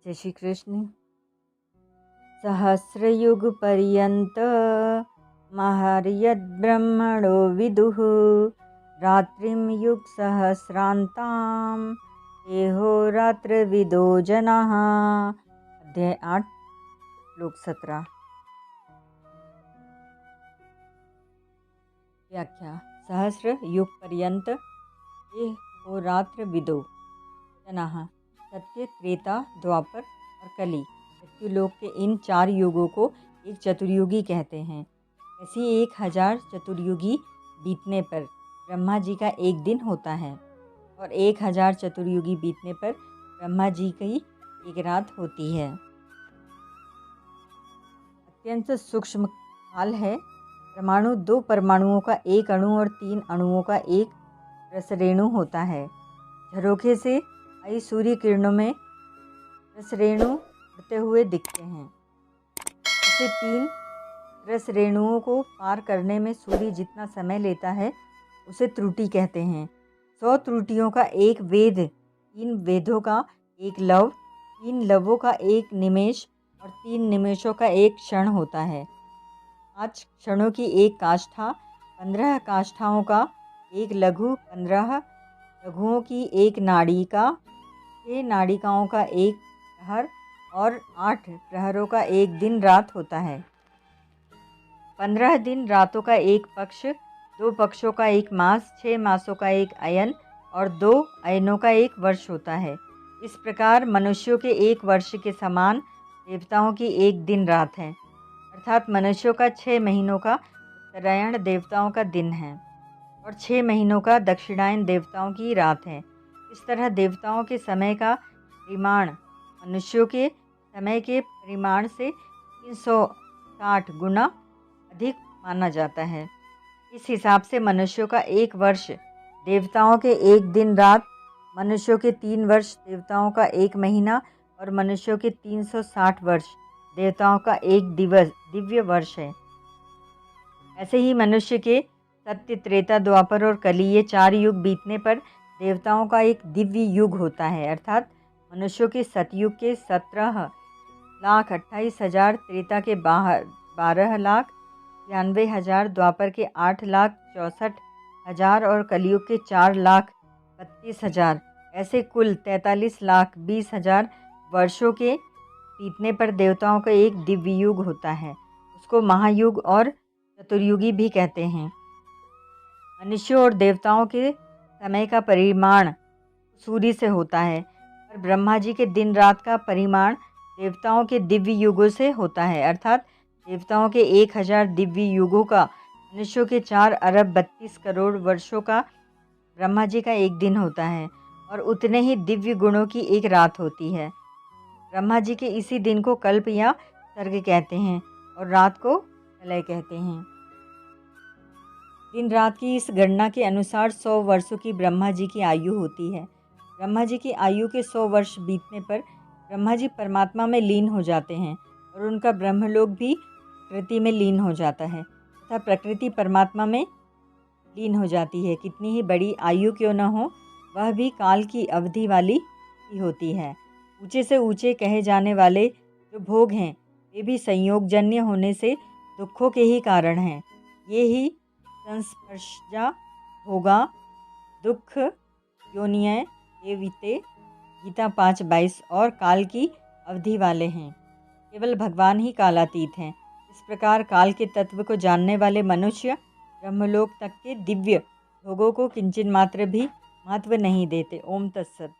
जय श्री कृष्ण। सहस्रयुग पर्यंत महर्यद्ब्रह्मणो विदुः रात्रिं युग सहस्रांतां एहोरात्र विदो जनाः। अध्याय 8 श्लोक 17। व्याख्या। सहस्र युग पर्यंत एहोरात्र विदो जनाः। सत्य, त्रेता, द्वापर और कली मृत्युलोक के इन 4 युगों को एक चतुर्युगी कहते हैं। ऐसी 1000 चतुर्युगी बीतने पर ब्रह्मा जी का एक दिन होता है और 1000 चतुर्युगी बीतने पर ब्रह्मा जी की एक रात होती है। अत्यंत सूक्ष्म काल है। परमाणु 2 परमाणुओं का एक अणु और 3 अणुओं का एक रसरेणु होता है। झरोखे से आई सूर्य किरणों में रसरेणु उड़ते हुए दिखते हैं। ऐसे 3 रसरेणुओं को पार करने में सूर्य जितना समय लेता है उसे त्रुटि कहते हैं। 100 त्रुटियों का एक वेद, 3 वेदों का एक लव, 3 लवों का एक निमेष और 3 निमेषों का एक क्षण होता है। 5 क्षणों की एक काष्ठा, 15 काष्ठाओं का एक लघु, 15 लघुओं की एक नाड़िका, 6 नाड़िकाओं का एक प्रहर और 8 प्रहरों का एक दिन रात होता है। 15 दिन रातों का एक पक्ष, 2 पक्षों का एक मास, 6 मासों का एक अयन और 2 अयनों का एक वर्ष होता है। इस प्रकार मनुष्यों के एक वर्ष के समान देवताओं की एक दिन रात है। अर्थात मनुष्यों का 6 महीनों का उत्तरायण देवताओं का दिन है और 6 महीनों का दक्षिणायन देवताओं की रात है। इस तरह देवताओं के समय का परिमाण मनुष्यों के समय के परिमाण से 360 गुना अधिक माना जाता है। इस हिसाब से मनुष्यों का एक वर्ष देवताओं के एक दिन रात, मनुष्यों के 3 वर्ष देवताओं का एक महीना और मनुष्यों के 360 वर्ष देवताओं का एक दिव्य वर्ष है। ऐसे ही मनुष्य के सत्य, त्रेता, द्वापर और कली ये 4 युग बीतने पर देवताओं का एक दिव्य युग होता है। अर्थात मनुष्यों के सतयुग के 17,28,000, त्रेता के 12,93,000, द्वापर के 8,64,000 और कलयुग के 4,32,000, ऐसे कुल 43,20,000 वर्षों के बीतने पर देवताओं का एक दिव्य युग होता है। उसको महायुग और चतुर्युगी भी कहते हैं। मनुष्यों और देवताओं के समय का परिमाण सूर्य से होता है, पर ब्रह्मा जी के दिन रात का परिमाण देवताओं के दिव्य युगों से होता है। अर्थात देवताओं के 1000 दिव्य युगों का मनुष्यों के 4 अरब 32 करोड़ वर्षों का ब्रह्मा जी का एक दिन होता है और उतने ही दिव्य गुणों की एक रात होती है। ब्रह्मा जी के इसी दिन को कल्प या सर्ग कहते हैं और रात को प्रलय कहते हैं। दिन रात की इस गणना के अनुसार 100 वर्षों की ब्रह्मा जी की आयु होती है। ब्रह्मा जी की आयु के 100 वर्ष बीतने पर ब्रह्मा जी परमात्मा में लीन हो जाते हैं और उनका ब्रह्मलोक भी प्रकृति में लीन हो जाता है तथा प्रकृति परमात्मा में लीन हो जाती है। कितनी ही बड़ी आयु क्यों न हो, वह भी काल की अवधि वाली ही होती है। ऊंचे से ऊंचे कहे जाने वाले जो भोग हैं वे भी संयोगजन्य होने से दुखों के ही कारण हैं। ये ही संस्पर्शजा, भोगा, दुख, योनिय, एविते, गीता 5:22 और काल की अवधि वाले हैं। केवल भगवान ही कालातीत हैं। इस प्रकार काल के तत्व को जानने वाले मनुष्य ब्रह्मलोक तक के दिव्य भोगों को किंचन मात्र भी महत्व नहीं देते। ओम तत्सत।